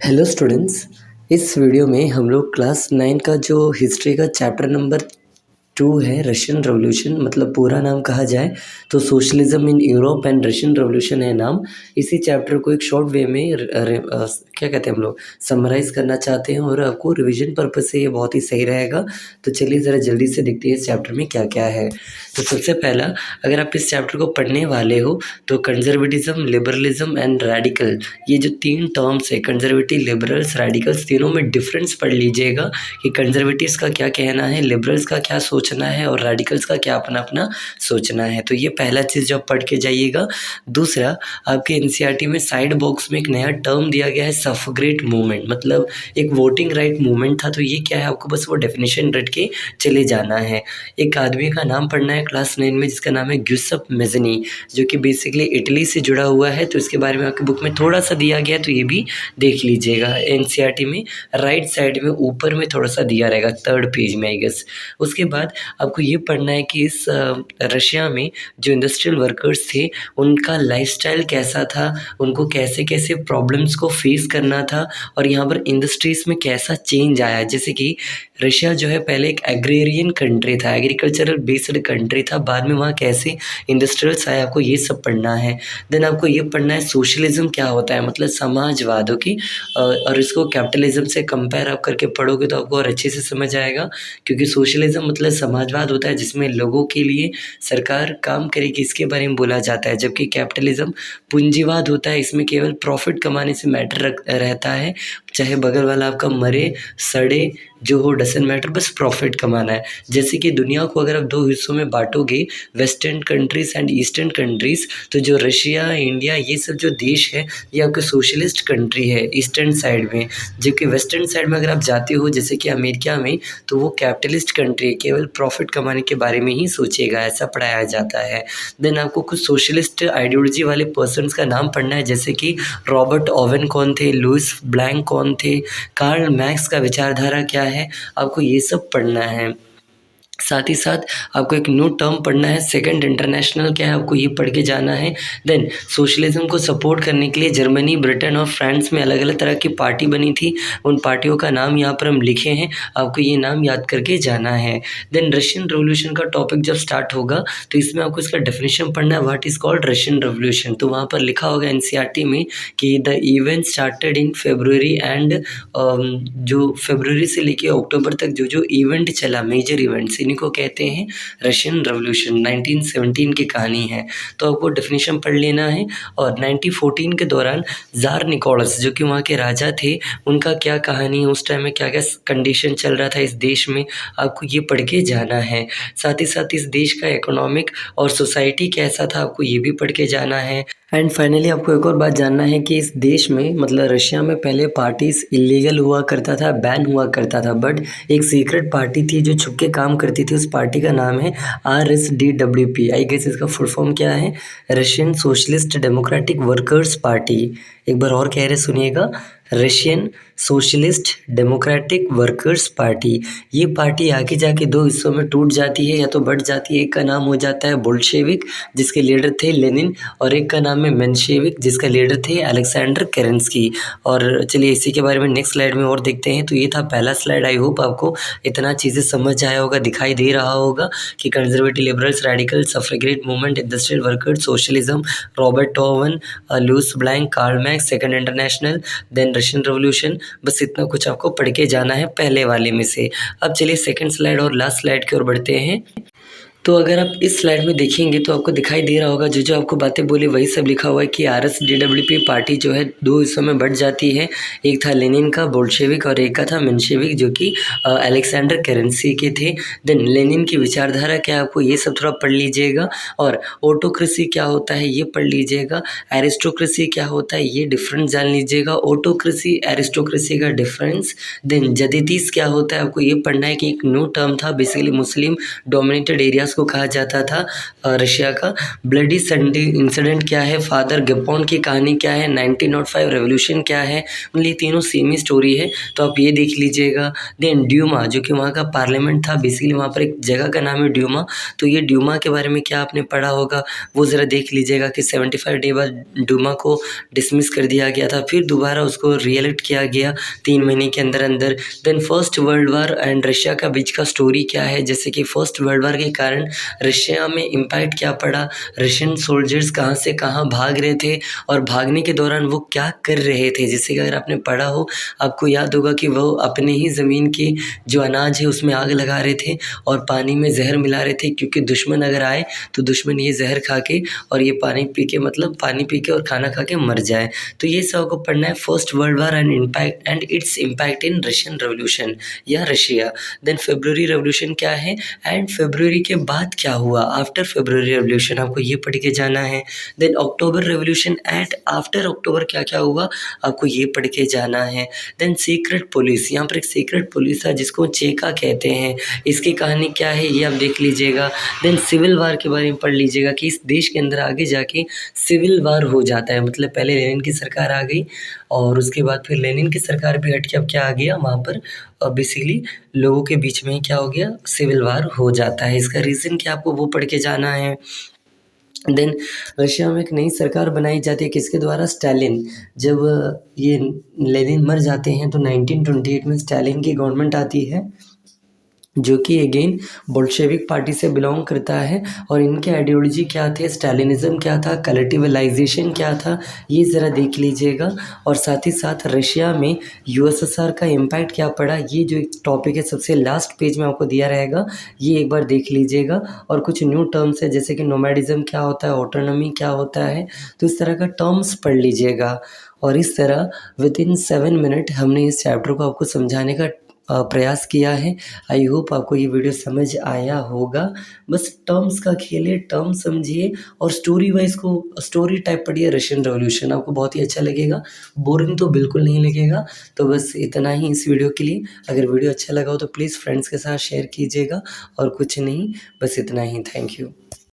Hello students. इस video में हम लोग क्लास 9 का जो हिस्ट्री का चैप्टर नंबर 2 है रशियन रेवोल्यूशन, मतलब पूरा नाम कहा जाए तो socialism in Europe and Russian revolution है नाम। इसी चैप्टर को एक शॉर्ट वे में क्या कहते हैं हम लोग समराइज करना चाहते हैं और आपको रिवीजन पर्पज से ये बहुत ही सही रहेगा। तो चलिए ज़रा जल्दी से देखते हैं इस चैप्टर में क्या क्या है। तो सबसे पहला, अगर आप इस चैप्टर को पढ़ने वाले हो तो कंजर्वेटिज्म, लिबरलिज्म एंड रेडिकल, ये जो 3 टर्म्स है कंजर्वेटिव, लिबरल्स, रेडिकल्स, तीनों में डिफरेंस पढ़ लीजिएगा कि कंजर्वेटिव्स का क्या कहना है, लिबरल्स का क्या सोचना है और रेडिकल्स का क्या अपना अपना सोचना है। तो ये पहला चीज़ जो आप पढ़ के जाइएगा। दूसरा, आपके एनसीईआरटी में साइड बॉक्स में एक नया टर्म दिया गया है सफरेट मूवमेंट, मतलब एक वोटिंग राइट मूवमेंट था। तो ये क्या है, आपको बस वो डेफिनेशन रट के चले जाना है। एक आदमी का नाम पढ़ना है क्लास 9 में जिसका नाम है ग्यूसेप मेज़नी, जो कि बेसिकली इटली से जुड़ा हुआ है। तो इसके बारे में आपकी बुक में थोड़ा सा दिया गया है, तो ये भी देख लीजिएगा। एनसीईआरटी में राइट साइड में ऊपर में थोड़ा सा दिया रहेगा, 3rd पेज में आई गेस। उसके बाद आपको ये पढ़ना है कि इस रशिया में जो इंडस्ट्रियल वर्कर्स थे उनका लाइफस्टाइल कैसा था, उनको कैसे कैसे प्रॉब्लम्स को फेस करना था और यहाँ पर इंडस्ट्रीज़ में कैसा चेंज आया। जैसे कि रशिया जो है पहले एक एग्रेरियन कंट्री था, एग्रीकल्चरल बेस्ड कंट्री था, बाद में वहाँ कैसे इंडस्ट्रियल्स आए, आपको ये सब पढ़ना है। देन आपको ये पढ़ना है सोशलिज्म क्या होता है, मतलब समाजवाद। ओके, और इसको कैपिटलिज्म से कंपेयर आप करके पढ़ोगे तो आपको और अच्छे से समझ आएगा, क्योंकि सोशलिज्म मतलब समाजवाद होता है जिसमें लोगों के लिए सरकार काम करेगी, इसके बारे में बोला जाता है। जबकि कैपिटलिज्म पूंजीवाद होता है, इसमें केवल प्रॉफिट कमाने से मैटर रहता है, चाहे बगल वाला आपका मरे सड़े जो हो, डजंट मैटर, बस प्रॉफिट कमाना है। जैसे कि दुनिया को अगर आप 2 हिस्सों में बांटोगे, western countries and eastern countries, तो जो रशिया, इंडिया, ये सब जो देश है ये आपके सोशलिस्ट कंट्री है ईस्टर्न साइड में। जबकि वेस्टर्न साइड में अगर आप जाते हो जैसे कि अमेरिका में, तो वो कैपिटलिस्ट कंट्री है, केवल प्रॉफिट कमाने के बारे में ही सोचेगा, ऐसा पढ़ाया जाता है। देन आपको कुछ सोशलिस्ट आइडियोलॉजी वाले पर्सन्स का नाम पढ़ना है, जैसे कि रॉबर्ट ओवन कौन थे, लुइस ब्लैंक कौन थे, कार्ल मैक्स का विचारधारा क्या है, आपको ये सब पढ़ना है। साथ ही साथ आपको एक न्यू टर्म पढ़ना है, सेकंड इंटरनेशनल क्या है, आपको ये पढ़ के जाना है। देन सोशलिज्म को सपोर्ट करने के लिए जर्मनी, ब्रिटेन और फ्रांस में अलग अलग तरह की पार्टी बनी थी, उन पार्टियों का नाम यहाँ पर हम लिखे हैं, आपको ये नाम याद करके जाना है। देन रशियन रेवोल्यूशन का टॉपिक जब स्टार्ट होगा तो इसमें आपको इसका डेफिनेशन पढ़ना है, what is called Russian revolution. तो वहाँ पर लिखा होगा एनसीईआरटी में कि the event started in February and जो फरवरी से लेके अक्टूबर तक जो जो इवेंट चला, मेजर इवेंट्स, इन्हीं को कहते हैं रशियन रेवोल्यूशन। 1917 की कहानी है, तो आपको डेफिनेशन पढ़ लेना है। और 1914 के दौरान ज़ार निकोलस जो कि वहाँ के राजा थे, उनका क्या कहानी है, उस टाइम में क्या क्या कंडीशन चल रहा था इस देश में, आपको ये पढ़ के जाना है। साथ ही साथ इस देश का इकोनॉमिक और सोसाइटी कैसा था, आपको ये भी पढ़ के जाना है। एंड फाइनली आपको एक और बात जानना है कि इस देश में, मतलब रशिया में, पहले पार्टीज इलीगल हुआ करता था, बैन हुआ करता था, बट एक सीक्रेट पार्टी थी जो छुप के काम करती थी, उस पार्टी का नाम है RSDWP। आई गेस इसका फुल फॉर्म क्या है, Russian socialist democratic workers party. एक बार और कह रहे सुनिएगा, Russian socialist democratic workers party. ये पार्टी आगे जाके 2 हिस्सों में टूट जाती है या तो बढ़ जाती है। एक का नाम हो जाता है बोल्शेविक जिसके लीडर थे लेनिन, और एक का नाम है मेंशेविक जिसका लीडर थे अलेक्जेंडर केरेंस्की। और चलिए इसी के बारे में नेक्स्ट स्लाइड में और देखते हैं। तो ये था पहला स्लाइड। आई होप आपको इतना चीज़ें समझ आया होगा, दिखाई दे रहा होगा कि conservative, liberals, radical, suffragette movement, industrial workers, socialism, Robert Owen, Louis Blanc, Karl Marx, second international, then Russian revolution. बस इतना कुछ आपको पढ़ के जाना है पहले वाले में से। अब चलिए सेकंड स्लाइड और लास्ट स्लाइड की ओर बढ़ते हैं। तो अगर आप इस स्लाइड में देखेंगे तो आपको दिखाई दे रहा होगा जो जो आपको बातें बोली वही सब लिखा हुआ है कि RSDWP पार्टी जो है 2 हिस्सों में बढ़ जाती है। एक था लेनिन का बोल्शेविक और एक का था मेंशेविक जो कि अलेक्जेंडर केरेंस्की के थे। देन लेनिन की विचारधारा क्या है, आपको ये सब थोड़ा पढ़ लीजिएगा। और ऑटोक्रेसी क्या होता है ये पढ़ लीजिएगा। एरिस्टोक्रेसी क्या होता है ये डिफरेंस जान लीजिएगा, ऑटोक्रेसी एरिस्टोक्रेसी का डिफरेंस। देन जदीतीस क्या होता है, आपको ये पढ़ना है कि एक न्यू टर्म था, बेसिकली मुस्लिम डोमिनेटेड एरियाज इसको कहा जाता था रशिया का। ब्लडी संडे इंसिडेंट क्या है, फादर गिब्बॉन की कहानी क्या है, 1905 रेवोल्यूशन क्या है, मतलब ये तीनों सेम ही स्टोरी है, तो आप ये देख लीजिएगा। देन ड्यूमा जो कि वहाँ का पार्लियामेंट था, बेसिकली वहाँ पर एक जगह का नाम है ड्यूमा, तो ये ड्यूमा के बारे में क्या आपने पढ़ा होगा वो ज़रा देख लीजिएगा कि 75 डे बाद ड्यूमा को डिसमिस कर दिया गया था, फिर दोबारा उसको रीएलेक्ट किया गया 3 महीने के अंदर अंदर। Then first world war and Russia का बीच का स्टोरी क्या है, जैसे कि फर्स्ट वर्ल्ड वार के कारण रशिया में इम्पैक्ट क्या पड़ा, रशियन सोल्जर्स कहाँ से कहाँ भाग रहे थे और भागने के दौरान वो क्या कर रहे थे, जिससे कि अगर आपने पढ़ा हो आपको याद होगा कि वो अपने ही ज़मीन की जो अनाज है उसमें आग लगा रहे थे और पानी में जहर मिला रहे थे, क्योंकि दुश्मन अगर आए तो दुश्मन ये जहर खा के और ये पानी पी के, मतलब पानी पी के और खाना खा के मर जाए। तो ये सब आपको पढ़ना है, first world war and impact and its impact in Russian revolution या रशिया। देन फरवरी रेवोल्यूशन क्या है एंड फरवरी के बाद क्या हुआ, आफ्टर फरवरी रेवोल्यूशन आपको ये पढ़ के जाना है। Then October revolution and after October क्या क्या हुआ आपको ये पढ़ के जाना है। देन सीक्रेट पुलिस, यहाँ पर एक सीक्रेट पुलिस है जिसको चेका कहते हैं, इसकी कहानी क्या है ये आप देख लीजिएगा। देन सिविल वार के बारे में पढ़ लीजिएगा कि इस देश के अंदर आगे जाके सिविल वार हो जाता है, मतलब पहले लेनिन की सरकार आ गई और उसके बाद फिर लेनिन की सरकार भी हट के अब क्या आ गया वहाँ पर बेसिकली लोगों के बीच में क्या हो गया, सिविल वार हो जाता है। इसका रीज़न क्या आपको वो पढ़ के जाना है। देन रशिया में एक नई सरकार बनाई जाती है किसके द्वारा, स्टालिन। जब ये लेनिन मर जाते हैं तो 1928 में स्टालिन की गवर्नमेंट आती है जो कि अगेन बोल्शेविक पार्टी से बिलोंग करता है और इनके आइडियोलॉजी क्या थे, स्टालिनिज़्म क्या था, कलेक्टिवलाइजेशन क्या था, ये ज़रा देख लीजिएगा। और साथ ही साथ रशिया में यूएसएसआर का इम्पैक्ट क्या पड़ा, ये जो एक टॉपिक है सबसे लास्ट पेज में आपको दिया रहेगा, ये एक बार देख लीजिएगा। और कुछ न्यू टर्म्स है जैसे कि नोमैडिज्म क्या होता है, ऑटोनॉमी क्या होता है, तो इस तरह का टर्म्स पढ़ लीजिएगा। और इस तरह विदिन 7 मिनट हमने इस चैप्टर को आपको समझाने का प्रयास किया है। आई होप आपको ये वीडियो समझ आया होगा। बस टर्म्स का खेल है, टर्म समझिए और स्टोरी वाइज को स्टोरी टाइप पढ़िए रशियन रेवोल्यूशन, आपको बहुत ही अच्छा लगेगा, बोरिंग तो बिल्कुल नहीं लगेगा। तो बस इतना ही इस वीडियो के लिए। अगर वीडियो अच्छा लगा हो तो प्लीज़ फ्रेंड्स के साथ शेयर कीजिएगा और कुछ नहीं, बस इतना ही। Thank you.